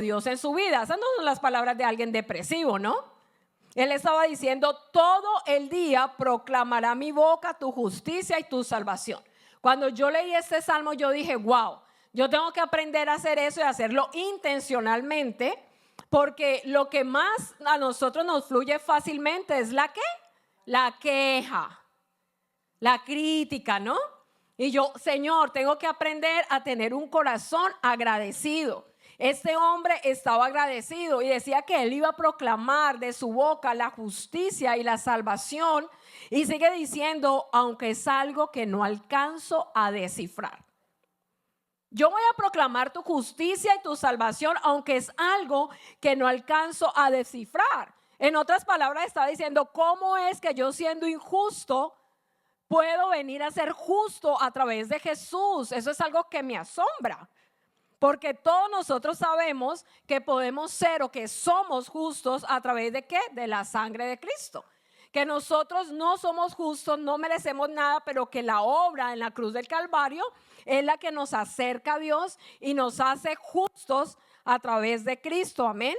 Dios en su vida. Esas no son las palabras de alguien depresivo, ¿no? Él estaba diciendo: todo el día proclamará mi boca tu justicia y tu salvación. Cuando yo leí este salmo, yo dije: wow, yo tengo que aprender a hacer eso y hacerlo intencionalmente, porque lo que más a nosotros nos fluye fácilmente es la queja, la crítica, ¿no? Y yo: Señor, tengo que aprender a tener un corazón agradecido. Este hombre estaba agradecido y decía que él iba a proclamar de su boca la justicia y la salvación. Y sigue diciendo: aunque es algo que no alcanzo a descifrar. Yo voy a proclamar tu justicia y tu salvación, aunque es algo que no alcanzo a descifrar. En otras palabras, está diciendo: ¿cómo es que yo, siendo injusto, puedo venir a ser justo a través de Jesús? Eso es algo que me asombra. Porque todos nosotros sabemos que podemos ser, o que somos justos, a través de ¿qué? De la sangre de Cristo. Que nosotros no somos justos, no merecemos nada, pero que la obra en la cruz del Calvario es la que nos acerca a Dios y nos hace justos a través de Cristo. Amén.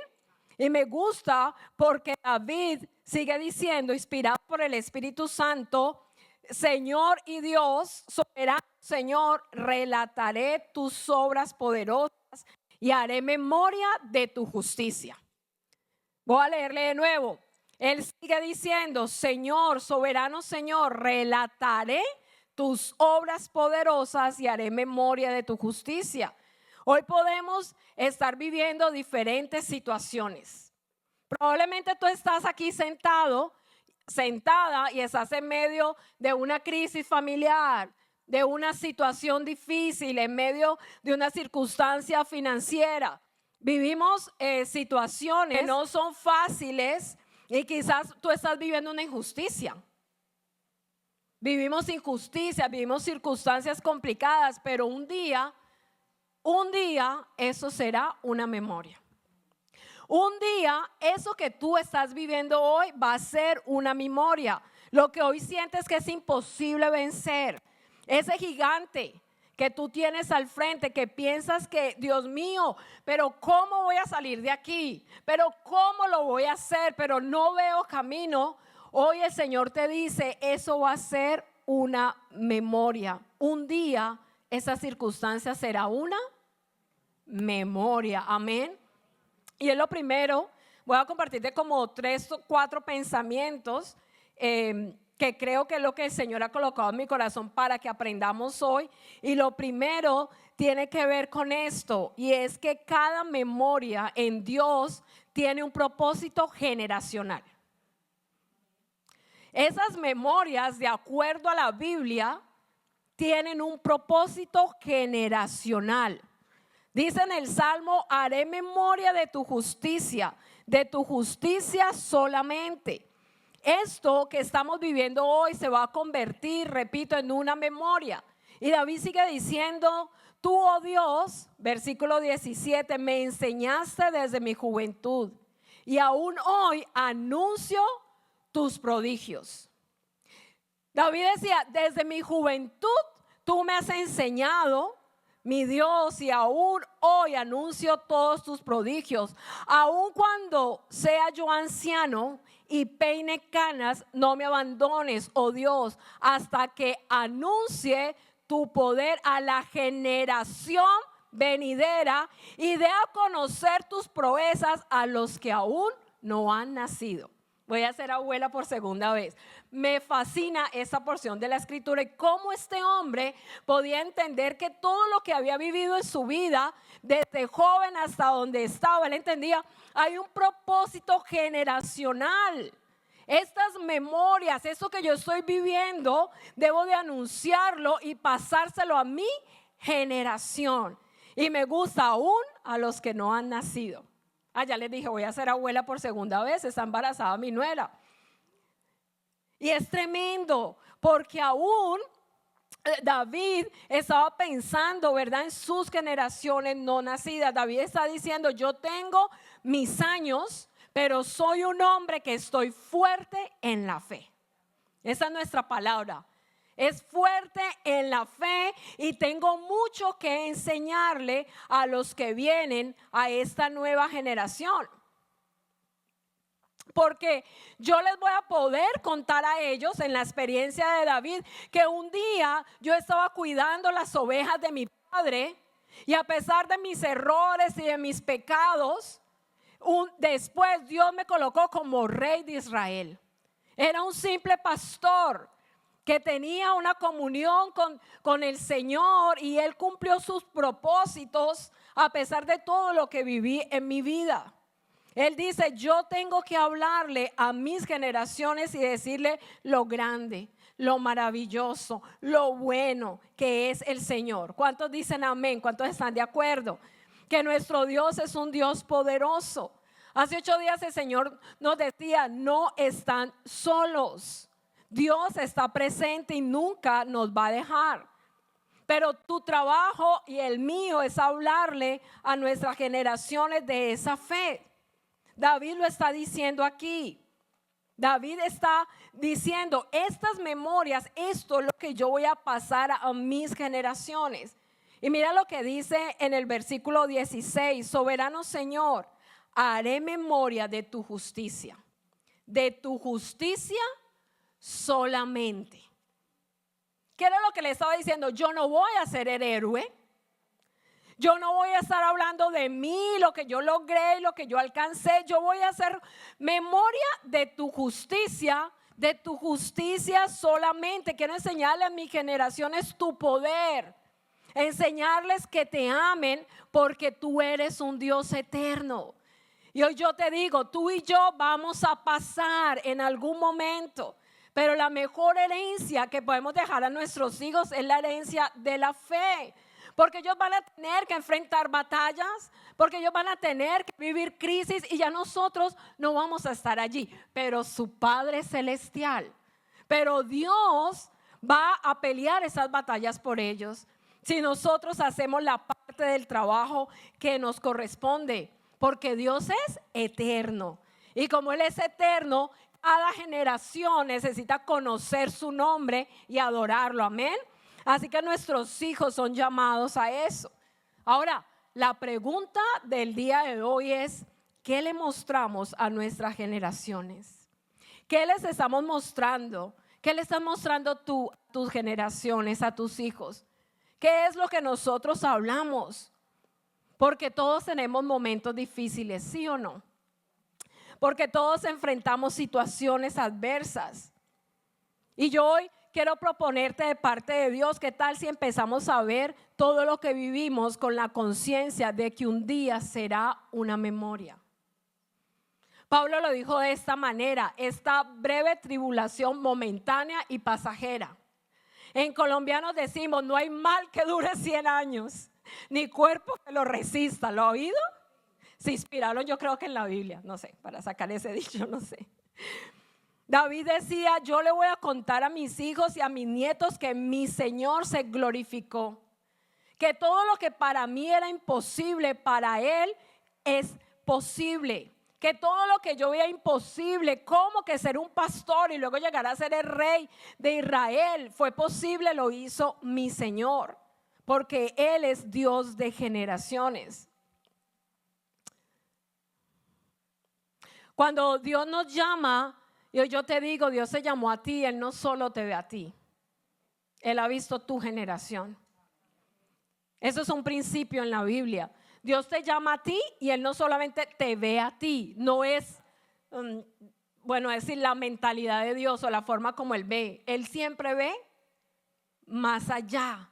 Y me gusta porque David sigue diciendo, inspirado por el Espíritu Santo: Señor y Dios soberano, Señor, relataré tus obras poderosas y haré memoria de tu justicia. Voy a leerle de nuevo. Él sigue diciendo: Señor, soberano Señor, relataré tus obras poderosas y haré memoria de tu justicia. Hoy podemos estar viviendo diferentes situaciones. Probablemente tú estás aquí sentada, y estás en medio de una crisis familiar, de una situación difícil, en medio de una circunstancia financiera. Vivimos situaciones que no son fáciles y quizás tú estás viviendo una injusticia. Vivimos injusticias, vivimos circunstancias complicadas, pero un día eso será una memoria. Un día eso que tú estás viviendo hoy va a ser una memoria. Lo que hoy sientes que es imposible vencer, ese gigante que tú tienes al frente, que piensas que, Dios mío, pero ¿cómo voy a salir de aquí? Pero ¿cómo lo voy a hacer? Pero no veo camino. Hoy el Señor te dice: eso va a ser una memoria. Un día esa circunstancia será una memoria. Amén. Y es lo primero. Voy a compartirte como 3 o 4 pensamientos que creo que es lo que el Señor ha colocado en mi corazón para que aprendamos hoy. Y lo primero tiene que ver con esto, y es que cada memoria en Dios tiene un propósito generacional. Esas memorias, de acuerdo a la Biblia, tienen un propósito generacional. Dice en el Salmo: haré memoria de tu justicia solamente. Esto que estamos viviendo hoy se va a convertir, repito, en una memoria. Y David sigue diciendo: tú, oh Dios, versículo 17, me enseñaste desde mi juventud, y aún hoy anuncio tus prodigios. David decía: desde mi juventud tú me has enseñado, mi Dios, y aún hoy anuncio todos tus prodigios. Aun cuando sea yo anciano y peine canas, no me abandones, oh Dios, hasta que anuncie tu poder a la generación venidera y dé a conocer tus proezas a los que aún no han nacido. Voy a ser abuela por segunda vez. Me fascina esa porción de la escritura y cómo este hombre podía entender que todo lo que había vivido en su vida, desde joven hasta donde estaba, él entendía: hay un propósito generacional. Estas memorias, eso que yo estoy viviendo, debo de anunciarlo y pasárselo a mi generación. Y me gusta aún a los que no han nacido. Ya les dije, voy a ser abuela por segunda vez, está embarazada mi nuera. Y es tremendo, porque aún David estaba pensando, ¿verdad?, en sus generaciones no nacidas. David está diciendo: yo tengo mis años, pero soy un hombre que estoy fuerte en la fe. Esa es nuestra palabra. es fuerte en la fe y tengo mucho que enseñarle a los que vienen a esta nueva generación. Porque yo les voy a poder contar a ellos en la experiencia de David que un día yo estaba cuidando las ovejas de mi padre y a pesar de mis errores y de mis pecados, después Dios me colocó como rey de Israel. Era un simple pastor que tenía una comunión con el Señor y Él cumplió sus propósitos a pesar de todo lo que viví en mi vida. Él dice, yo tengo que hablarle a mis generaciones y decirle lo grande, lo maravilloso, lo bueno que es el Señor. ¿Cuántos dicen amén? ¿Cuántos están de acuerdo? Que nuestro Dios es un Dios poderoso. Hace 8 días el Señor nos decía, no están solos. Dios está presente y nunca nos va a dejar. Pero tu trabajo y el mío es hablarle a nuestras generaciones de esa fe. David lo está diciendo aquí. David está diciendo, estas memorias, esto es lo que yo voy a pasar a mis generaciones. Y mira lo que dice en el versículo 16, soberano Señor, haré memoria de tu justicia solamente. ¿Qué era lo que le estaba diciendo? Yo no voy a ser el héroe. Yo no voy a estar hablando de mí, lo que yo logré, lo que yo alcancé. Yo voy a hacer memoria de tu justicia solamente. Quiero enseñarle a mis generaciones tu poder. Enseñarles que te amen porque tú eres un Dios eterno. Y hoy yo te digo, tú y yo vamos a pasar en algún momento. Pero la mejor herencia que podemos dejar a nuestros hijos es la herencia de la fe. Porque ellos van a tener que enfrentar batallas, porque ellos van a tener que vivir crisis y ya nosotros no vamos a estar allí. Pero su Padre Celestial, pero Dios va a pelear esas batallas por ellos. Si nosotros hacemos la parte del trabajo que nos corresponde, porque Dios es eterno. Y como Él es eterno, cada generación necesita conocer su nombre y adorarlo. Amén. Así que nuestros hijos son llamados a eso. Ahora, la pregunta del día de hoy es, ¿qué le mostramos a nuestras generaciones? ¿Qué les estamos mostrando? ¿Qué le estás mostrando tú a tus generaciones, a tus hijos? ¿Qué es lo que nosotros hablamos? Porque todos tenemos momentos difíciles, ¿sí o no? Porque todos enfrentamos situaciones adversas. Y yo hoy quiero proponerte de parte de Dios, ¿qué tal si empezamos a ver todo lo que vivimos con la conciencia de que un día será una memoria? Pablo lo dijo de esta manera, esta breve tribulación momentánea y pasajera. En colombiano decimos, no hay mal que dure 100 años, ni cuerpo que lo resista. ¿Lo ha oído? Se inspiraron yo creo que en la Biblia, no sé, para sacar ese dicho, no sé. David decía, yo le voy a contar a mis hijos y a mis nietos que mi Señor se glorificó. Que todo lo que para mí era imposible, para Él es posible. Que todo lo que yo veía imposible, como que ser un pastor y luego llegar a ser el rey de Israel, fue posible, lo hizo mi Señor. Porque Él es Dios de generaciones. Cuando Dios nos llama, yo te digo, Dios se llamó a ti, Él no solo te ve a ti. Él ha visto tu generación. Eso es un principio en la Biblia. Dios te llama a ti y Él no solamente te ve a ti. No es, es decir, la mentalidad de Dios o la forma como Él ve. Él siempre ve más allá.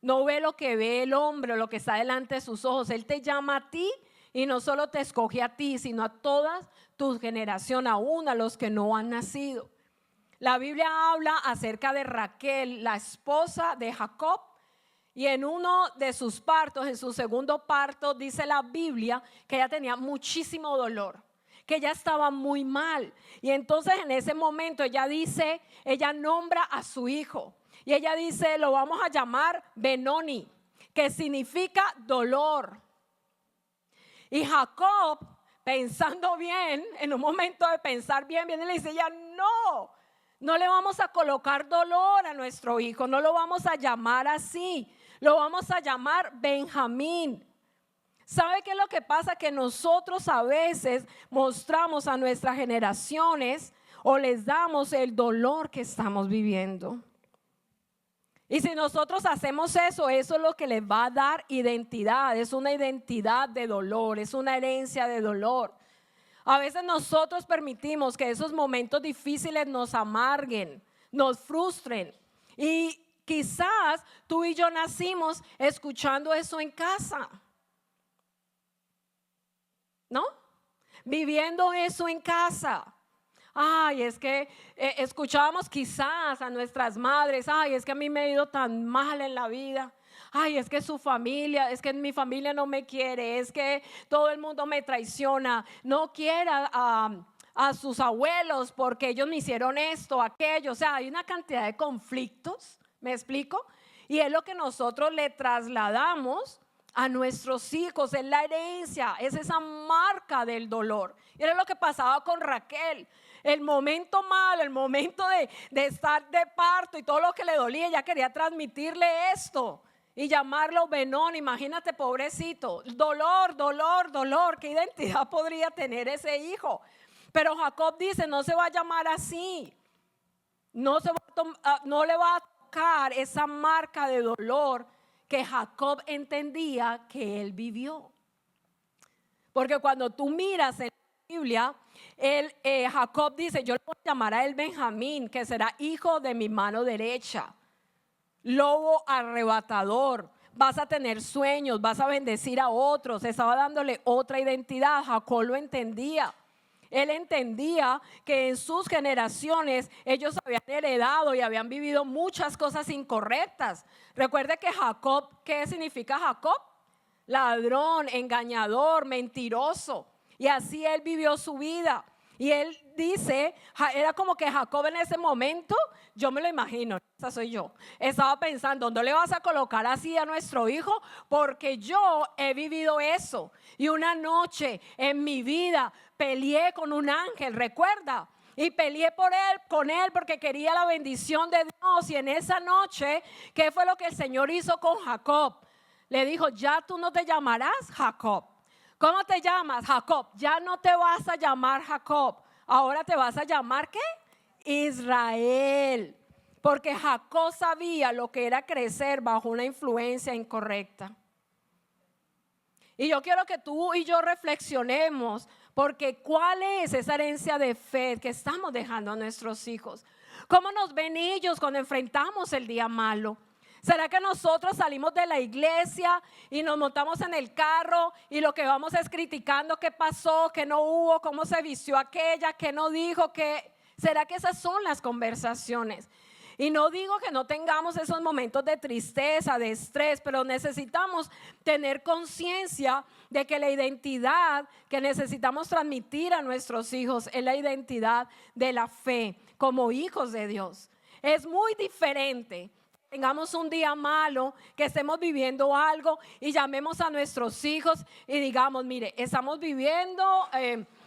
No ve lo que ve el hombre o lo que está delante de sus ojos. Él te llama a ti y no solo te escoge a ti, sino a todas tu generación, aún a los que no han nacido. La Biblia habla acerca de Raquel, la esposa de Jacob, y en uno de sus partos, en su segundo parto, dice la Biblia que ella tenía muchísimo dolor, que ella estaba muy mal. Y entonces en ese momento ella nombra a su hijo y ella dice, lo vamos a llamar Benoni, que significa dolor. Y Jacob, pensando bien, en un momento de pensar bien, viene y le dice, ya no, No le vamos a colocar dolor a nuestro hijo, no lo vamos a llamar así, lo vamos a llamar Benjamín. ¿Sabe qué es lo que pasa? Que nosotros a veces mostramos a nuestras generaciones o les damos el dolor que estamos viviendo. Y si nosotros hacemos eso, eso es lo que les va a dar identidad. Es una identidad de dolor, es una herencia de dolor. A veces nosotros permitimos que esos momentos difíciles nos amarguen, nos frustren. Y quizás tú y yo nacimos escuchando eso en casa, ¿no? Viviendo eso en casa. Ay, es que escuchábamos quizás a nuestras madres, ay, es que a mí me ha ido tan mal en la vida. Ay, es que su familia, es que mi familia no me quiere, es que todo el mundo me traiciona, no quiere a sus abuelos porque ellos me hicieron esto, aquello. O sea, hay una cantidad de conflictos, ¿me explico? Y es lo que nosotros le trasladamos a nuestros hijos, es la herencia, es esa marca del dolor. Y era lo que pasaba con Raquel. El momento malo, el momento de estar de parto y todo lo que le dolía, ella quería transmitirle esto y llamarlo Benón. Imagínate, pobrecito, dolor, dolor, dolor. ¿Qué identidad podría tener ese hijo? Pero Jacob dice, no se va a llamar así, no le va a tocar esa marca de dolor que Jacob entendía que él vivió. Porque cuando tú miras en la Biblia, Jacob dice, yo le voy a llamar a él Benjamín, que será hijo de mi mano derecha, lobo arrebatador, vas a tener sueños, vas a bendecir a otros. Estaba dándole otra identidad. Jacob lo entendía. Él entendía que en sus generaciones ellos habían heredado y habían vivido muchas cosas incorrectas. Recuerde que Jacob, ¿qué significa Jacob? Ladrón, engañador, mentiroso. Y así él vivió su vida. Y él dice, era como que Jacob en ese momento, yo me lo imagino, esa soy yo, estaba pensando, ¿no le vas a colocar así a nuestro hijo? Porque yo he vivido eso. Y una noche en mi vida peleé con un ángel, ¿recuerda? Y peleé con él porque quería la bendición de Dios. Y en esa noche, ¿qué fue lo que el Señor hizo con Jacob? Le dijo, ya tú no te llamarás Jacob. ¿Cómo te llamas? Jacob. Ya no te vas a llamar Jacob. Ahora te vas a llamar ¿qué? Israel. Porque Jacob sabía lo que era crecer bajo una influencia incorrecta. Y yo quiero que tú y yo reflexionemos, porque ¿cuál es esa herencia de fe que estamos dejando a nuestros hijos? ¿Cómo nos ven ellos cuando enfrentamos el día malo? ¿Será que nosotros salimos de la iglesia y nos montamos en el carro y lo que vamos es criticando qué pasó, qué no hubo, cómo se vistió aquella, qué no dijo, qué? ¿Será que esas son las conversaciones? Y no digo que no tengamos esos momentos de tristeza, de estrés, pero necesitamos tener conciencia de que la identidad que necesitamos transmitir a nuestros hijos es la identidad de la fe como hijos de Dios. Es muy diferente. Tengamos un día malo, que estemos viviendo algo y llamemos a nuestros hijos y digamos, mire, estamos viviendo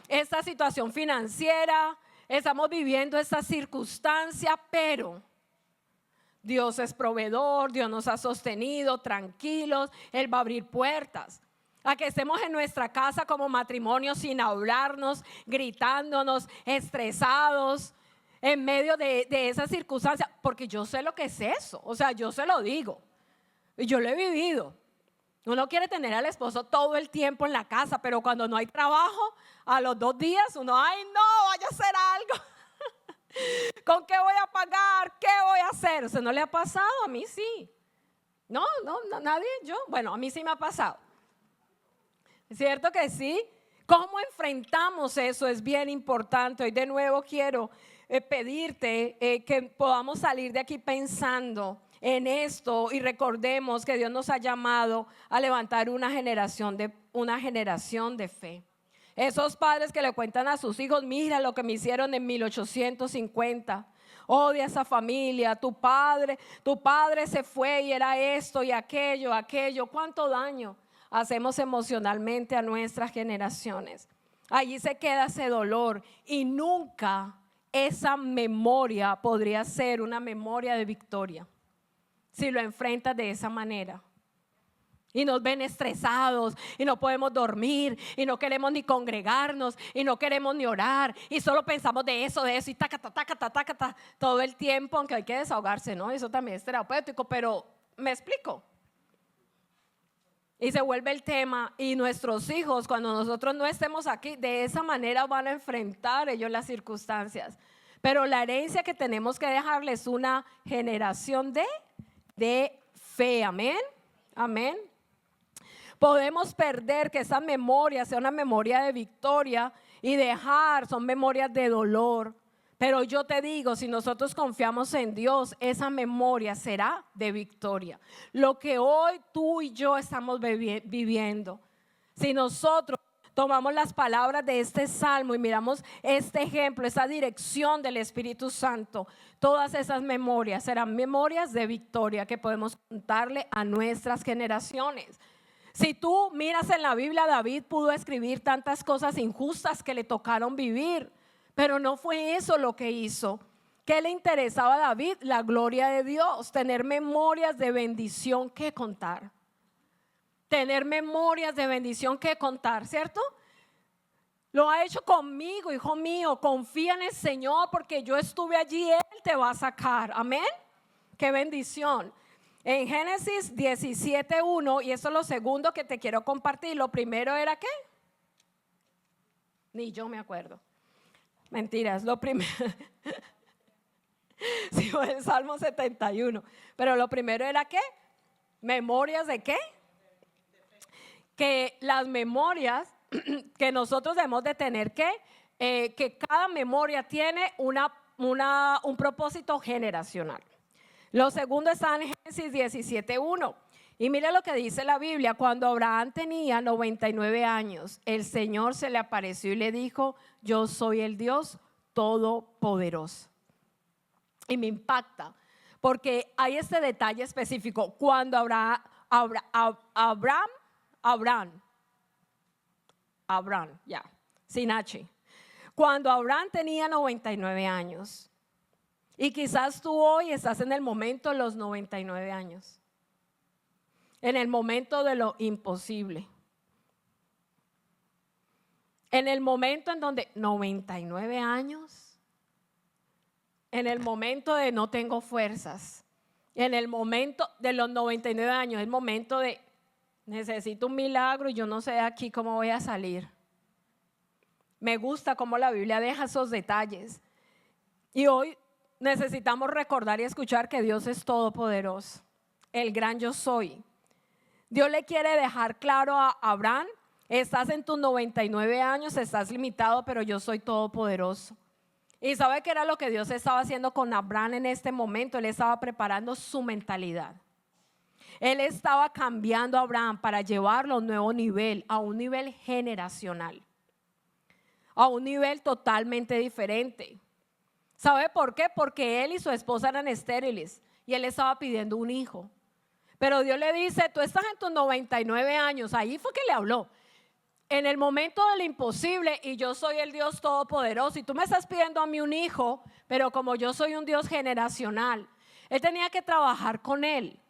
esta situación financiera, estamos viviendo esta circunstancia, pero Dios es proveedor, Dios nos ha sostenido, tranquilos, Él va a abrir puertas. A que estemos en nuestra casa como matrimonio sin hablarnos, gritándonos, estresados, en medio de esa circunstancia, porque yo sé lo que es eso, o sea, yo se lo digo, y yo lo he vivido. Uno quiere tener al esposo todo el tiempo en la casa, pero cuando no hay trabajo, a los 2 días uno, ay no, vaya a hacer algo. ¿Con qué voy a pagar? ¿Qué voy a hacer? ¿Eso no le ha pasado? A mí sí. No, nadie, yo, bueno, a mí sí me ha pasado. ¿Es cierto que sí? ¿Cómo enfrentamos eso? Es bien importante. Hoy de nuevo quiero pedirte que podamos salir de aquí pensando en esto y recordemos que Dios nos ha llamado a levantar una generación de fe. Esos padres que le cuentan a sus hijos, mira lo que me hicieron en 1850. Odia a esa familia, tu padre se fue y era esto y aquello. ¿Cuánto daño hacemos emocionalmente a nuestras generaciones? Allí se queda ese dolor y nunca esa memoria podría ser una memoria de victoria si lo enfrentas de esa manera. Y nos ven estresados y no podemos dormir y no queremos ni congregarnos y no queremos ni orar y solo pensamos de eso y taca, todo el tiempo, aunque hay que desahogarse, ¿no? Eso también es terapéutico, pero me explico. Y se vuelve el tema, y nuestros hijos, cuando nosotros no estemos aquí, de esa manera van a enfrentar ellos las circunstancias. Pero la herencia que tenemos que dejarles es una generación de fe, amén, amén. Podemos perder que esa memoria sea una memoria de victoria y son memorias de dolor. Pero yo te digo, si nosotros confiamos en Dios, esa memoria será de victoria. Lo que hoy tú y yo estamos viviendo, si nosotros tomamos las palabras de este salmo y miramos este ejemplo, esa dirección del Espíritu Santo, todas esas memorias serán memorias de victoria que podemos contarle a nuestras generaciones. Si tú miras en la Biblia, David pudo escribir tantas cosas injustas que le tocaron vivir, pero no fue eso lo que hizo. ¿Qué le interesaba a David? La gloria de Dios, tener memorias de bendición que contar. Tener memorias de bendición que contar, ¿cierto? Lo ha hecho conmigo, hijo mío. Confía en el Señor porque yo estuve allí, Él te va a sacar. Amén. Qué bendición. En Génesis 17:1, y eso es lo segundo que te quiero compartir. Lo primero era ¿qué? Ni yo me acuerdo. Mentiras, lo primero. Sí, fue el Salmo 71. Pero lo primero era ¿qué? ¿Memorias de qué? Que las memorias que nosotros debemos de tener que cada memoria tiene un propósito generacional. Lo segundo está en Génesis 17:1. Y mire lo que dice la Biblia. Cuando Abraham tenía 99 años, el Señor se le apareció y le dijo: yo soy el Dios todopoderoso. Y me impacta porque hay este detalle específico. Cuando Abraham, ya, sin H. Cuando Abraham tenía 99 años. Y quizás tú hoy estás en el momento de los 99 años. En el momento de lo imposible. En el momento en donde 99 años. En el momento de no tengo fuerzas. En el momento de los 99 años. El momento de necesito un milagro y yo no sé aquí cómo voy a salir. Me gusta cómo la Biblia deja esos detalles. Y hoy necesitamos recordar y escuchar que Dios es todopoderoso, el gran yo soy. Dios le quiere dejar claro a Abraham: estás en tus 99 años, estás limitado, pero yo soy todopoderoso. ¿Y sabe qué era lo que Dios estaba haciendo con Abraham en este momento? Él estaba preparando su mentalidad. Él estaba cambiando a Abraham para llevarlo a un nuevo nivel, a un nivel generacional, a un nivel totalmente diferente. ¿Sabe por qué? Porque él y su esposa eran estériles y él estaba pidiendo un hijo. Pero Dios le dice: tú estás en tus 99 años, ahí fue que le habló. En el momento del imposible, y yo soy el Dios todopoderoso, y tú me estás pidiendo a mí un hijo, pero como yo soy un Dios generacional, él tenía que trabajar con él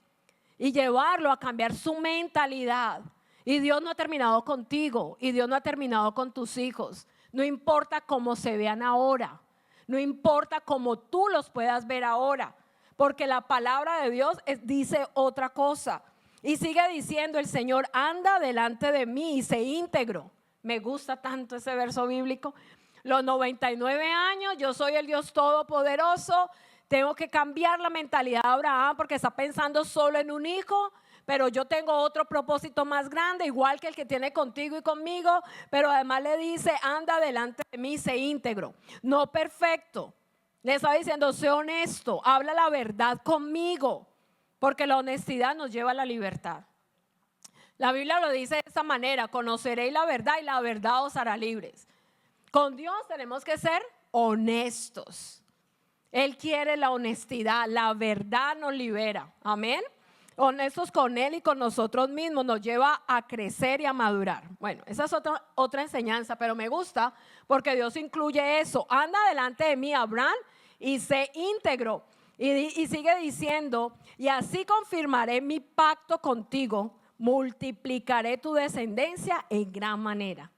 y llevarlo a cambiar su mentalidad. Y Dios no ha terminado contigo, y Dios no ha terminado con tus hijos. No importa cómo se vean ahora. No importa cómo tú los puedas ver ahora, porque la palabra de Dios dice otra cosa. Y sigue diciendo el Señor: anda delante de mí y sé íntegro. Me gusta tanto ese verso bíblico. Los 99 años, yo soy el Dios todopoderoso. Tengo que cambiar la mentalidad de Abraham porque está pensando solo en un hijo. Pero yo tengo otro propósito más grande, igual que el que tiene contigo y conmigo. Pero además le dice: anda delante de mí, sé íntegro. No perfecto. Le está diciendo: sé honesto, habla la verdad conmigo. Porque la honestidad nos lleva a la libertad. La Biblia lo dice de esta manera: conoceréis la verdad y la verdad os hará libres. Con Dios tenemos que ser honestos. Él quiere la honestidad, la verdad nos libera. Amén. honestos con Él y con nosotros mismos, nos lleva a crecer y a madurar. Bueno, esa es otra enseñanza, pero me gusta porque Dios incluye eso. Anda delante de mí, Abraham, y sé íntegro. Y sigue diciendo, y así confirmaré mi pacto contigo, multiplicaré tu descendencia en gran manera.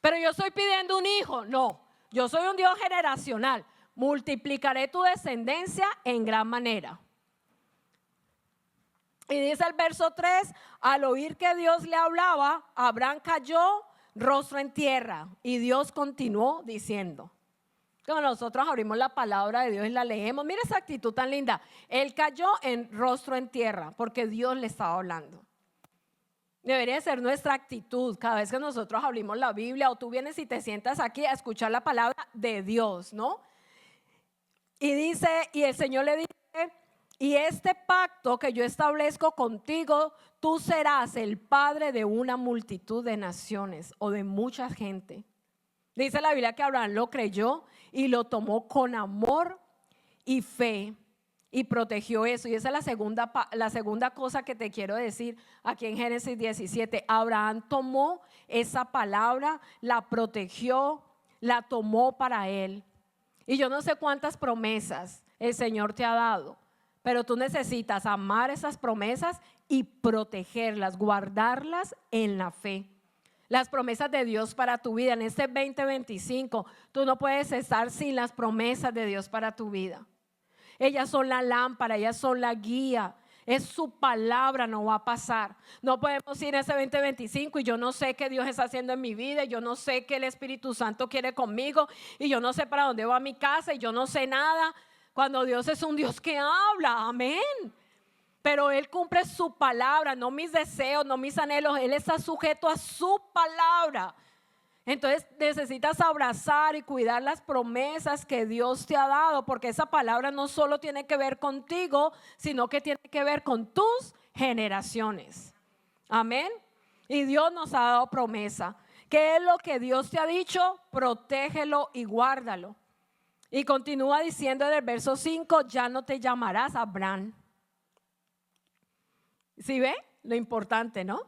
Pero yo estoy pidiendo un hijo. No, yo soy un Dios generacional. Multiplicaré tu descendencia en gran manera. Y dice el verso 3, al oír que Dios le hablaba, Abraham cayó rostro en tierra. Y Dios continuó diciendo. Cuando nosotros abrimos la palabra de Dios y la leemos, mira esa actitud tan linda. Él cayó en rostro en tierra porque Dios le estaba hablando. Debería ser nuestra actitud cada vez que nosotros abrimos la Biblia o tú vienes y te sientas aquí a escuchar la palabra de Dios, ¿no? Y dice, y el Señor le dice, y este pacto que yo establezco contigo, tú serás el padre de una multitud de naciones o de mucha gente. Dice la Biblia que Abraham lo creyó y lo tomó con amor y fe y protegió eso. Y esa es la segunda cosa que te quiero decir aquí en Génesis 17. Abraham tomó esa palabra, la protegió, la tomó para él. Y yo no sé cuántas promesas el Señor te ha dado, pero tú necesitas amar esas promesas y protegerlas, guardarlas en la fe. Las promesas de Dios para tu vida en este 2025, tú no puedes estar sin las promesas de Dios para tu vida. Ellas son la lámpara, ellas son la guía. Es su palabra, no va a pasar. No podemos ir a ese 2025 y yo no sé qué Dios está haciendo en mi vida, yo no sé qué el Espíritu Santo quiere conmigo y yo no sé para dónde va mi casa y yo no sé nada. Cuando Dios es un Dios que habla, amén. Pero Él cumple su palabra, no mis deseos, no mis anhelos. Él está sujeto a su palabra. Entonces necesitas abrazar y cuidar las promesas que Dios te ha dado, porque esa palabra no solo tiene que ver contigo, sino que tiene que ver con tus generaciones. Amén. Y Dios nos ha dado promesa. ¿Qué es lo que Dios te ha dicho? Protégelo y guárdalo. Y continúa diciendo en el verso 5, ya no te llamarás Abraham. ¿Sí ve? Lo importante, ¿no?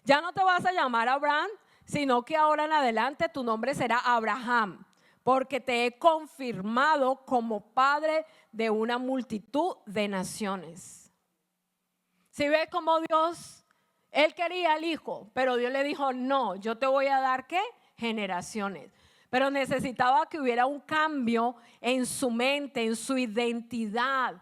Ya no te vas a llamar Abraham, sino que ahora en adelante tu nombre será Abraham, porque te he confirmado como padre de una multitud de naciones. ¿Sí ve cómo Dios, Él quería al hijo, pero Dios le dijo, no, yo te voy a dar, ¿qué? Generaciones. Pero necesitaba que hubiera un cambio en su mente, en su identidad,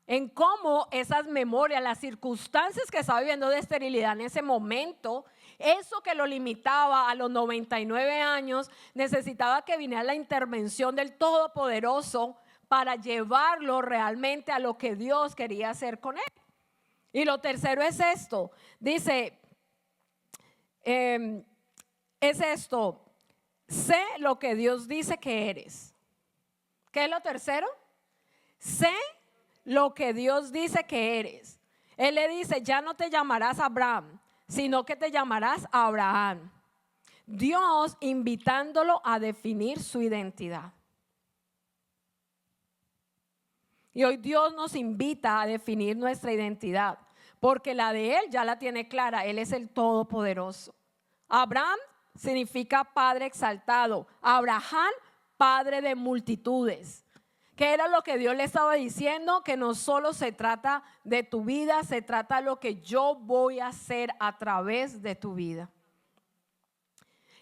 en cómo esas memorias, las circunstancias que estaba viviendo de esterilidad en ese momento, eso que lo limitaba a los 99 años, necesitaba que viniera la intervención del Todopoderoso para llevarlo realmente a lo que Dios quería hacer con él. Y lo tercero es esto, dice, es esto, sé lo que Dios dice que eres. ¿Qué es lo tercero? Sé lo que Dios dice que eres. Él le dice, ya no te llamarás Abraham, sino que te llamarás Abraham. Dios invitándolo a definir su identidad. Y hoy Dios nos invita a definir nuestra identidad, porque la de Él ya la tiene clara. Él es el Todopoderoso. Abraham significa padre exaltado. Abraham, padre de multitudes. ¿Qué era lo que Dios le estaba diciendo? Que no solo se trata de tu vida, se trata de lo que yo voy a hacer a través de tu vida.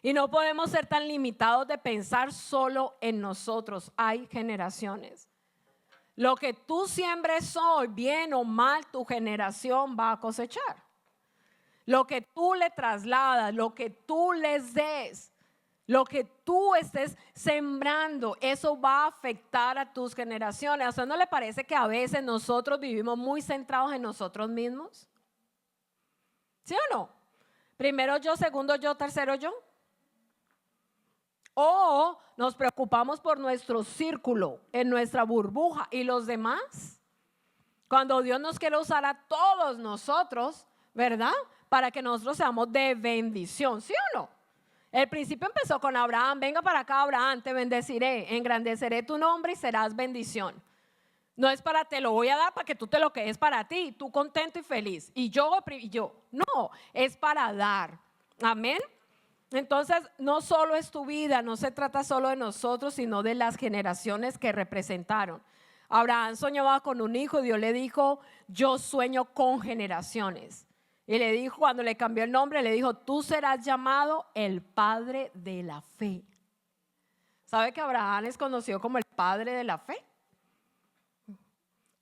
Y no podemos ser tan limitados de pensar solo en nosotros. Hay generaciones. Lo que tú siembres hoy, bien o mal, tu generación va a cosechar. Lo que tú le trasladas, lo que tú les des, lo que tú estés sembrando, eso va a afectar a tus generaciones. ¿A usted no le parece que a veces nosotros vivimos muy centrados en nosotros mismos? ¿Sí o no? Primero yo, segundo yo, tercero yo. O nos preocupamos por nuestro círculo, en nuestra burbuja y los demás. Cuando Dios nos quiere usar a todos nosotros, ¿verdad? Para que nosotros seamos de bendición, ¿sí o no? El principio empezó con Abraham. Venga para acá, Abraham, te bendeciré, engrandeceré tu nombre y serás bendición. No es para te lo voy a dar para que tú te lo quedes para ti, tú contento y feliz. Y yo. No, es para dar. Amén. Entonces, no solo es tu vida, no se trata solo de nosotros, sino de las generaciones que representaron. Abraham soñaba con un hijo y Dios le dijo, yo sueño con generaciones. Y le dijo, cuando le cambió el nombre, le dijo, tú serás llamado el padre de la fe. ¿Sabe que Abraham es conocido como el padre de la fe?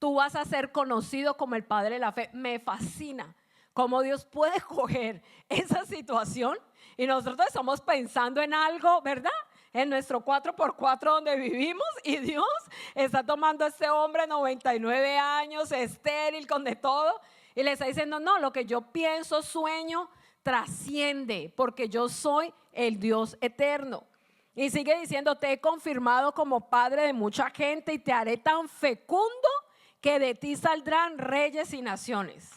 Tú vas a ser conocido como el padre de la fe. Me fascina cómo Dios puede coger esa situación y nosotros estamos pensando en algo, ¿verdad? En nuestro 4x4 donde vivimos, y Dios está tomando a este hombre 99 años, estéril, con de todo, y le está diciendo, no, lo que yo pienso, sueño, trasciende, porque yo soy el Dios eterno. Y sigue diciendo, te he confirmado como padre de mucha gente y te haré tan fecundo que de ti saldrán reyes y naciones.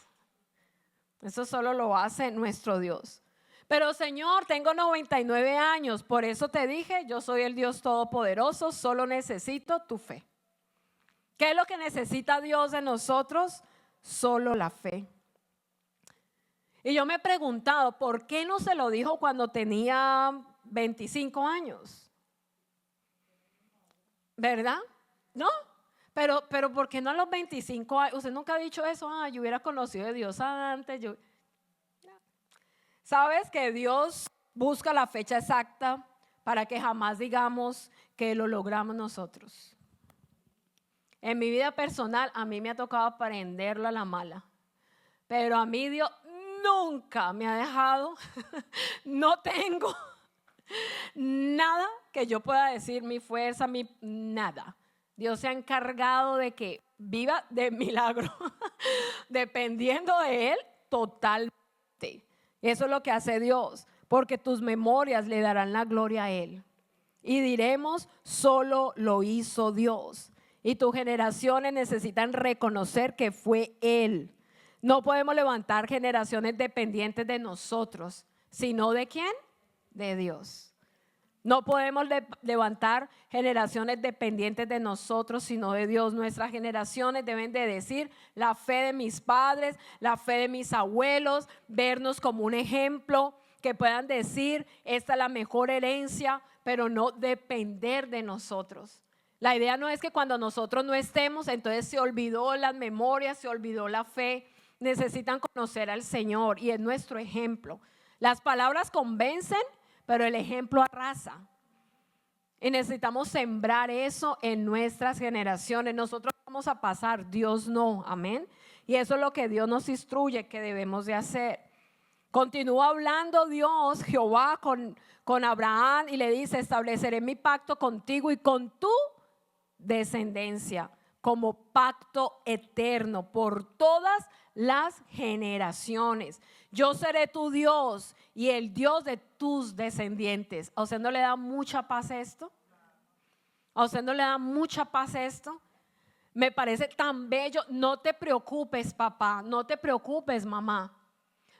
Eso solo lo hace nuestro Dios. Pero Señor, tengo 99 años, por eso te dije, yo soy el Dios todopoderoso, solo necesito tu fe. ¿Qué es lo que necesita Dios de nosotros? Solo la fe. Y yo me he preguntado, ¿por qué no se lo dijo cuando tenía 25 años? ¿Verdad? ¿No? Pero ¿por qué no a los 25 años? Usted nunca ha dicho eso, yo hubiera conocido a Dios antes. ¿Sabes que Dios busca la fecha exacta para que jamás digamos que lo logramos nosotros? En mi vida personal, a mí me ha tocado aprenderlo a la mala. Pero a mí Dios nunca me ha dejado, no tengo nada que yo pueda decir, mi fuerza, nada. Dios se ha encargado de que viva de milagro, dependiendo de Él totalmente. Eso es lo que hace Dios, porque tus memorias le darán la gloria a Él. Y diremos, solo lo hizo Dios. Y tus generaciones necesitan reconocer que fue Él. No podemos levantar generaciones dependientes de nosotros, sino ¿de quién? De Dios. No podemos levantar generaciones dependientes de nosotros, sino de Dios. Nuestras generaciones deben de decir la fe de mis padres, la fe de mis abuelos, vernos como un ejemplo, que puedan decir esta es la mejor herencia, pero no depender de nosotros. La idea no es que cuando nosotros no estemos, entonces se olvidó las memorias, se olvidó la fe. Necesitan conocer al Señor y es nuestro ejemplo. Las palabras convencen, pero el ejemplo arrasa. Y necesitamos sembrar eso en nuestras generaciones. Nosotros vamos a pasar, Dios no, amén. Y eso es lo que Dios nos instruye que debemos de hacer. Continúa hablando Dios, Jehová, con Abraham y le dice, estableceré mi pacto contigo y con tu descendencia como pacto eterno por todas las generaciones. Yo seré tu Dios y el Dios de tus descendientes. ¿A usted no le da mucha paz esto? ¿A usted no le da mucha paz esto? Me parece tan bello. No te preocupes, papá, no te preocupes, mamá.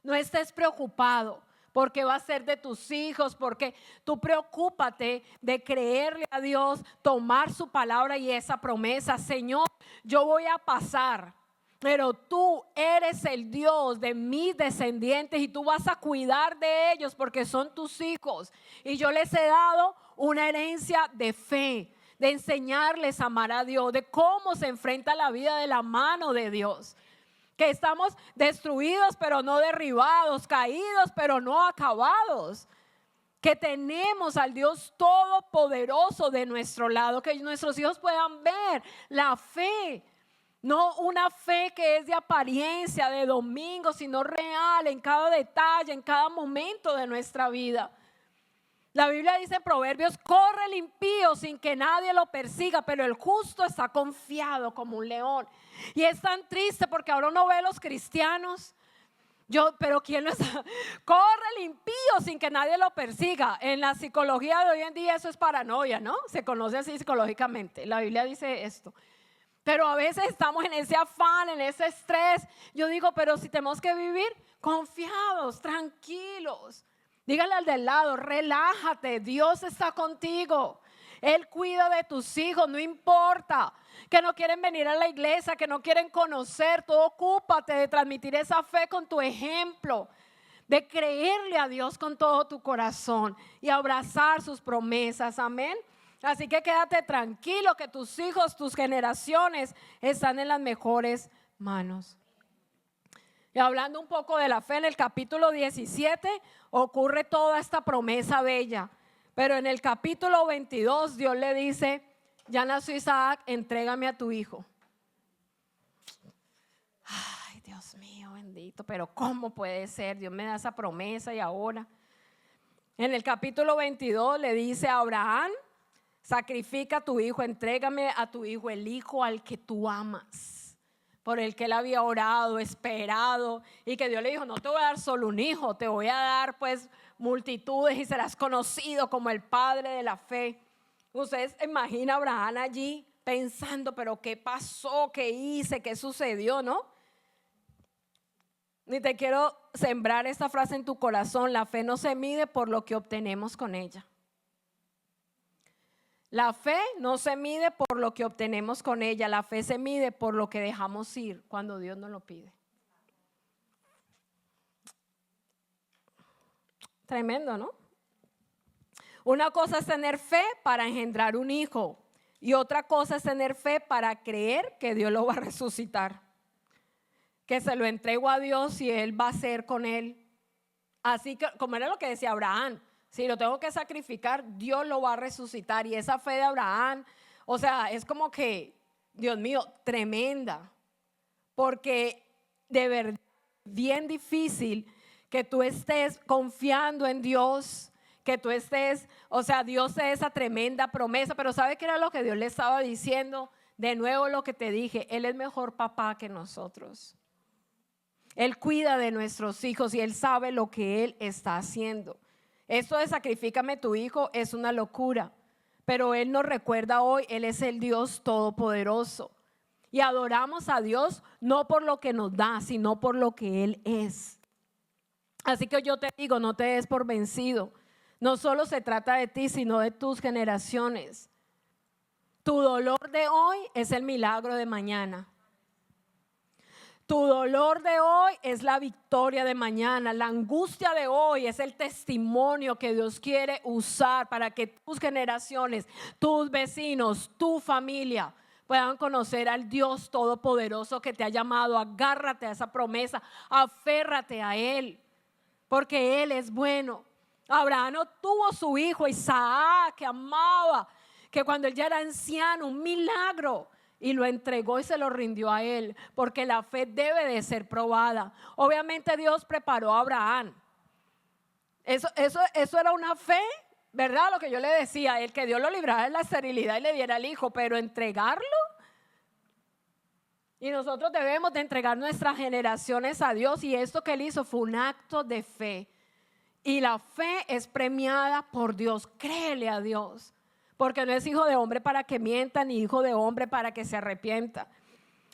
No estés preocupado porque va a ser de tus hijos, porque tú preocúpate de creerle a Dios, tomar su palabra y esa promesa. Señor, yo voy a pasar, pero tú eres el Dios de mis descendientes y tú vas a cuidar de ellos porque son tus hijos. Y yo les he dado una herencia de fe, de enseñarles a amar a Dios, de cómo se enfrenta la vida de la mano de Dios. Que estamos destruidos pero no derribados, caídos pero no acabados. Que tenemos al Dios todopoderoso de nuestro lado, que nuestros hijos puedan ver la fe. No una fe que es de apariencia, de domingo, sino real en cada detalle, en cada momento de nuestra vida. La Biblia dice en Proverbios, corre el impío sin que nadie lo persiga, pero el justo está confiado como un león. Y es tan triste porque ahora uno ve a los cristianos, pero ¿quién no está? Corre el impío sin que nadie lo persiga. En la psicología de hoy en día eso es paranoia, ¿no? Se conoce así psicológicamente. La Biblia dice esto. Pero a veces estamos en ese afán, en ese estrés. Yo digo, pero si tenemos que vivir confiados, tranquilos. Dígale al del lado, relájate, Dios está contigo. Él cuida de tus hijos, no importa que no quieren venir a la iglesia, que no quieren conocer. Tú ocúpate de transmitir esa fe con tu ejemplo, de creerle a Dios con todo tu corazón y abrazar sus promesas. Amén. Así que quédate tranquilo que tus hijos, tus generaciones están en las mejores manos. Y hablando un poco de la fe, en el capítulo 17 ocurre toda esta promesa bella. Pero en el capítulo 22 Dios le dice: ya nació Isaac, entrégame a tu hijo. Ay, Dios mío, bendito, pero ¿cómo puede ser? Dios me da esa promesa y ahora. En el capítulo 22 le dice a Abraham: sacrifica a tu hijo, entrégame a tu hijo, el hijo al que tú amas, por el que él había orado, esperado, y que Dios le dijo: no te voy a dar solo un hijo, te voy a dar pues multitudes y serás conocido como el padre de la fe. Ustedes imaginan a Abraham allí pensando: pero ¿qué pasó? ¿Qué hice? ¿Qué sucedió? ¿No? Ni te quiero sembrar esta frase en tu corazón: la fe no se mide por lo que obtenemos con ella. La fe no se mide por lo que obtenemos con ella, la fe se mide por lo que dejamos ir cuando Dios nos lo pide. Tremendo, ¿no? Una cosa es tener fe para engendrar un hijo y otra cosa es tener fe para creer que Dios lo va a resucitar, que se lo entrego a Dios y Él va a hacer con él. Así que, como era lo que decía Abraham, si lo tengo que sacrificar, Dios lo va a resucitar. Y esa fe de Abraham, o sea, es como que, Dios mío, tremenda. Porque de verdad, bien difícil que tú estés confiando en Dios, que tú estés, o sea, Dios es esa tremenda promesa. Pero ¿sabe qué era lo que Dios le estaba diciendo? De nuevo lo que te dije: Él es mejor papá que nosotros. Él cuida de nuestros hijos y Él sabe lo que Él está haciendo. Esto de sacrifícame tu hijo es una locura, pero Él nos recuerda hoy: Él es el Dios todopoderoso. Y adoramos a Dios no por lo que nos da, sino por lo que Él es. Así que yo te digo, no te des por vencido. No solo se trata de ti, sino de tus generaciones. Tu dolor de hoy es el milagro de mañana. Tu dolor de hoy es la victoria de mañana. La angustia de hoy es el testimonio que Dios quiere usar para que tus generaciones, tus vecinos, tu familia puedan conocer al Dios todopoderoso que te ha llamado. Agárrate a esa promesa, aférrate a Él, porque Él es bueno. Abraham no tuvo su hijo Isaac, que amaba, que cuando él ya era anciano, un milagro. Y lo entregó y se lo rindió a Él, porque la fe debe de ser probada. Obviamente Dios preparó a Abraham. Eso era una fe, ¿verdad? Lo que yo le decía, el que Dios lo librara de la esterilidad y le diera al hijo, pero entregarlo. Y nosotros debemos de entregar nuestras generaciones a Dios, y esto que Él hizo fue un acto de fe. Y la fe es premiada por Dios. Créele a Dios. Porque no es hijo de hombre para que mienta, ni hijo de hombre para que se arrepienta.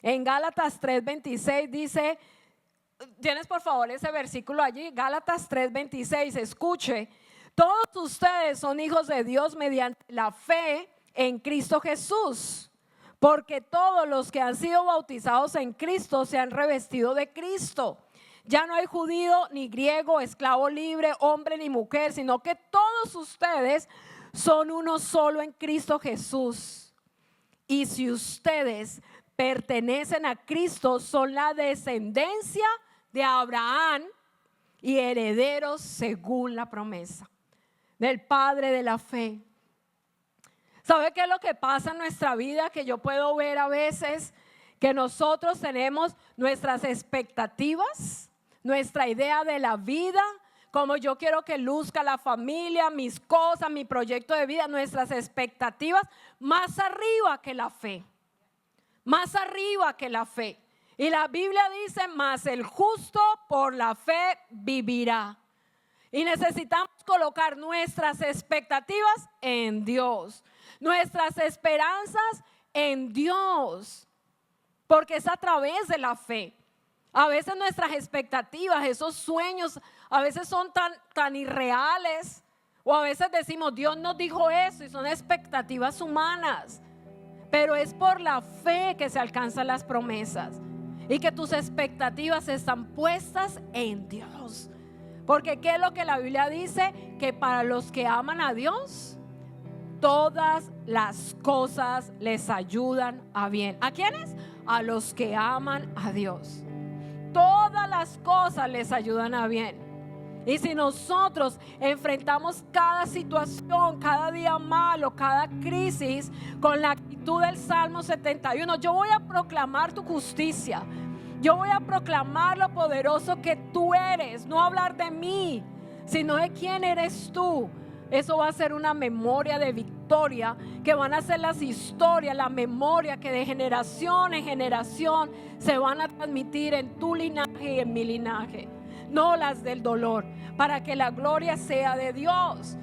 En Gálatas 3:26 dice, ¿tienes por favor ese versículo allí? Gálatas 3:26, escuche: todos ustedes son hijos de Dios mediante la fe en Cristo Jesús. Porque todos los que han sido bautizados en Cristo se han revestido de Cristo. Ya no hay judío ni griego, esclavo libre, hombre ni mujer, sino que todos ustedes son uno solo en Cristo Jesús. Y si ustedes pertenecen a Cristo, son la descendencia de Abraham y herederos según la promesa del Padre de la fe. ¿Sabe qué es lo que pasa en nuestra vida? Que yo puedo ver a veces que nosotros tenemos nuestras expectativas, nuestra idea de la vida, como yo quiero que luzca la familia, mis cosas, mi proyecto de vida, nuestras expectativas más arriba que la fe, más arriba que la fe. Y la Biblia dice: mas el justo por la fe vivirá. Y necesitamos colocar nuestras expectativas en Dios, nuestras esperanzas en Dios, porque es a través de la fe. A veces nuestras expectativas, esos sueños, a veces son tan irreales. O a veces decimos, Dios nos dijo eso y son expectativas humanas. Pero es por la fe que se alcanzan las promesas. Y que tus expectativas están puestas en Dios. Porque ¿qué es lo que la Biblia dice? Que para los que aman a Dios, todas las cosas les ayudan a bien. ¿A quiénes? A los que aman a Dios. Todas las cosas les ayudan a bien. Y si nosotros enfrentamos cada situación, cada día malo, cada crisis con la actitud del Salmo 71, yo voy a proclamar tu justicia. Yo voy a proclamar lo poderoso que tú eres. No hablar de mí, sino de quién eres tú. Eso va a ser una memoria de victoria, que van a ser las historias, la memoria que de generación en generación se van a transmitir en tu linaje y en mi linaje. No las del dolor, para que la gloria sea de Dios.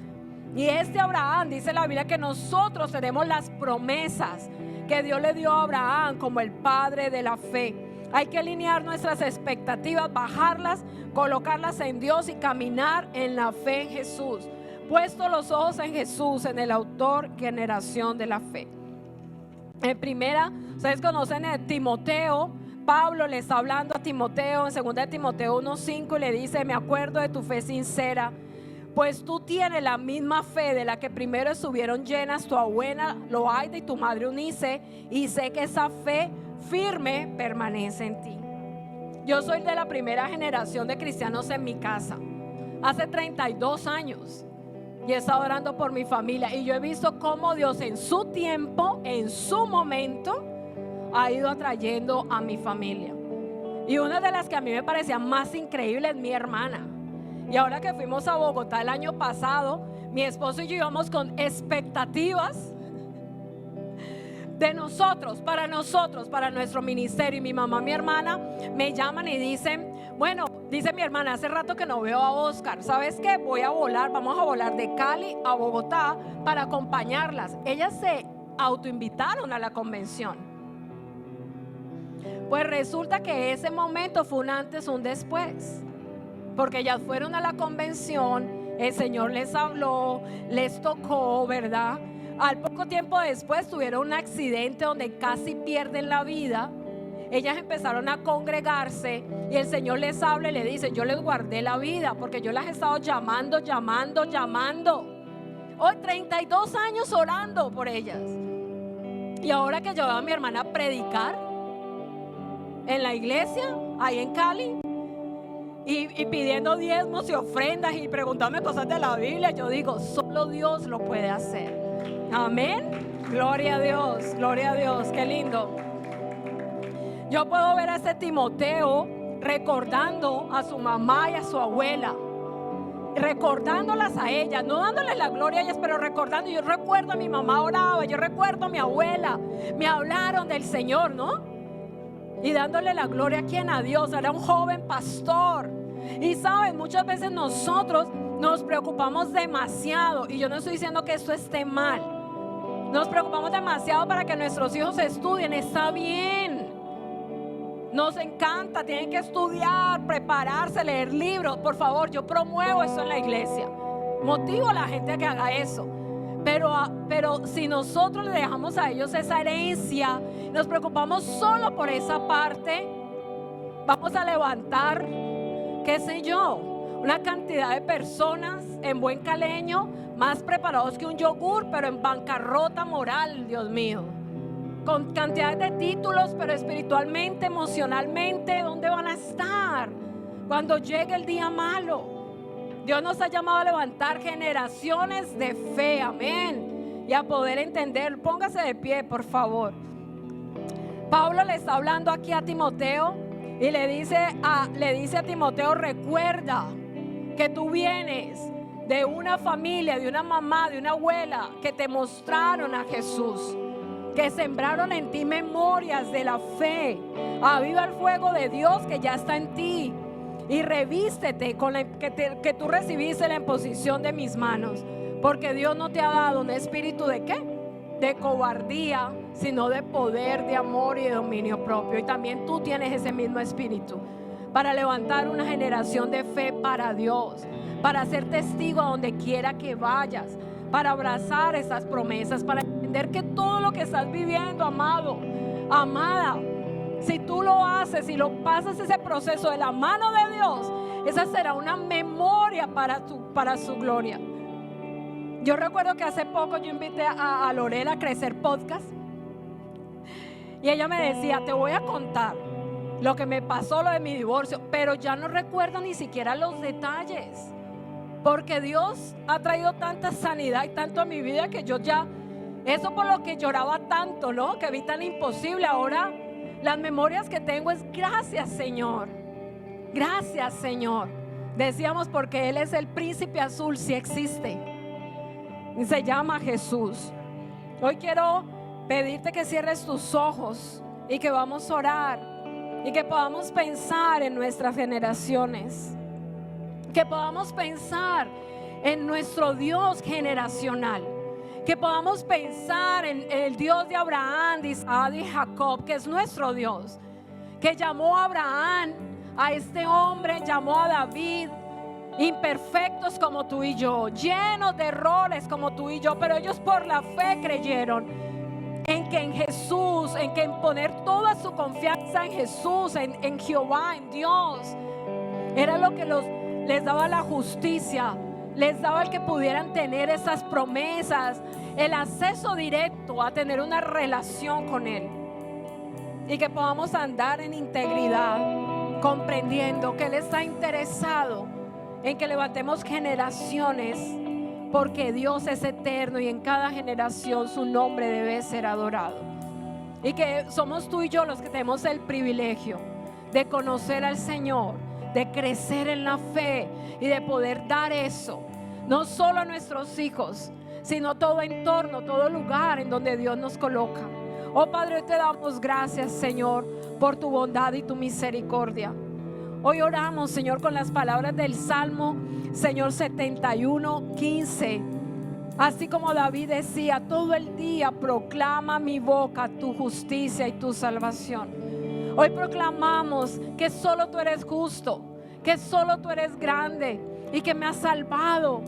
Y Abraham, dice la Biblia, que nosotros tenemos las promesas que Dios le dio a Abraham como el padre de la fe. Hay que alinear nuestras expectativas, bajarlas, colocarlas en Dios y caminar en la fe en Jesús. Puesto los ojos en Jesús, en el autor, generación de la fe. En primera, ustedes conocen a Timoteo. Pablo le está hablando a Timoteo en 2 Timoteo 1:5 y le dice: me acuerdo de tu fe sincera, pues tú tienes la misma fe de la que primero estuvieron llenas tu abuela Loaida y tu madre Eunice, y sé que esa fe firme permanece en ti. Yo soy de la primera generación de cristianos en mi casa, hace 32 años, y he estado orando por mi familia, y yo he visto cómo Dios en su tiempo, en su momento, ha ido atrayendo a mi familia. Y una de las que a mí me parecía más increíble es mi hermana. Y ahora que fuimos a Bogotá el año pasado, mi esposo y yo íbamos con expectativas de nosotros, para nuestro ministerio. Y mi mamá, mi hermana me llaman y dicen: bueno, dice mi hermana, hace rato que no veo a Oscar, ¿sabes qué? Vamos a volar de Cali a Bogotá para acompañarlas. Ellas se autoinvitaron a la convención. Pues resulta que ese momento fue un antes, un después, porque ellas fueron a la convención, el Señor les habló, les tocó, ¿verdad? Al poco tiempo después tuvieron un accidente donde casi pierden la vida. Ellas empezaron a congregarse y el Señor les habla y le dice: yo les guardé la vida porque yo las he estado llamando. Hoy 32 años orando por ellas. Y ahora que yo veo a mi hermana predicar en la iglesia, ahí en Cali, y pidiendo diezmos y ofrendas y preguntándome cosas de la Biblia, yo digo: solo Dios lo puede hacer. Amén. Gloria a Dios, qué lindo. Yo puedo ver a ese Timoteo recordando a su mamá y a su abuela, recordándolas a ellas, no dándoles la gloria a ellas, pero recordando. Yo recuerdo a mi mamá oraba, yo recuerdo a mi abuela, me hablaron del Señor, ¿no? Y dándole la gloria a quien, a Dios. Era un joven pastor. Y saben, muchas veces nosotros nos preocupamos demasiado, y yo no estoy diciendo que esto esté mal. Nos preocupamos demasiado para que nuestros hijos estudien. Está bien, nos encanta, tienen que estudiar, prepararse, leer libros. Por favor, yo promuevo eso en la iglesia, motivo a la gente a que haga eso. Pero si nosotros le dejamos a ellos esa herencia, nos preocupamos solo por esa parte, vamos a levantar, qué sé yo, una cantidad de personas en buen caleño, más preparados que un yogur, pero en bancarrota moral, Dios mío, con cantidad de títulos, pero espiritualmente, emocionalmente, ¿dónde van a estar cuando llegue el día malo? Dios nos ha llamado a levantar generaciones de fe, amén, y a poder entender. Póngase de pie, por favor. Pablo le está hablando aquí a Timoteo y le dice a Timoteo: recuerda que tú vienes de una familia, de una mamá, de una abuela que te mostraron a Jesús, que sembraron en ti memorias de la fe. Aviva el fuego de Dios que ya está en ti. Y revístete con que tú recibiste la imposición de mis manos, porque Dios no te ha dado un espíritu de ¿qué? De cobardía, sino de poder, de amor y de dominio propio. Y también tú tienes ese mismo espíritu para levantar una generación de fe para Dios, para ser testigo a donde quiera que vayas, para abrazar esas promesas, para entender que todo lo que estás viviendo, amado, amada, si tú lo haces y lo pasas ese proceso de la mano de Dios, esa será una memoria para su gloria. Yo recuerdo que hace poco yo invité a Lorela a Crecer Podcast y ella me decía, te voy a contar lo que me pasó, lo de mi divorcio, pero ya no recuerdo ni siquiera los detalles, porque Dios ha traído tanta sanidad y tanto a mi vida que yo ya, eso por lo que lloraba tanto, ¿no? Que vi tan imposible, ahora las memorias que tengo es gracias, Señor. Gracias, Señor. Decíamos porque Él es el príncipe azul, si existe. Y se llama Jesús. Hoy quiero pedirte que cierres tus ojos y que vamos a orar y que podamos pensar en nuestras generaciones. Que podamos pensar en nuestro Dios generacional. Que podamos pensar en el Dios de Abraham, de Isaac y Jacob, que es nuestro Dios. Que llamó a Abraham, a este hombre, llamó a David, imperfectos como tú y yo, llenos de errores como tú y yo, pero ellos por la fe creyeron en que en Jesús, en que en poner toda su confianza en Jesús, en Jehová, en Dios, era lo que les daba la justicia, les daba el que pudieran tener esas promesas, el acceso directo a tener una relación con Él, y que podamos andar en integridad, comprendiendo que Él está interesado en que levantemos generaciones, porque Dios es eterno y en cada generación su nombre debe ser adorado. Y que somos tú y yo los que tenemos el privilegio de conocer al Señor, de crecer en la fe y de poder dar eso, no solo a nuestros hijos, sino todo entorno, todo lugar en donde Dios nos coloca. Oh Padre, hoy te damos gracias, Señor, por tu bondad y tu misericordia. Hoy oramos, Señor, con las palabras del Salmo, Señor, 71:15. Así como David decía, todo el día proclama mi boca tu justicia y tu salvación. Hoy proclamamos que solo tú eres justo, que solo tú eres grande y que me has salvado.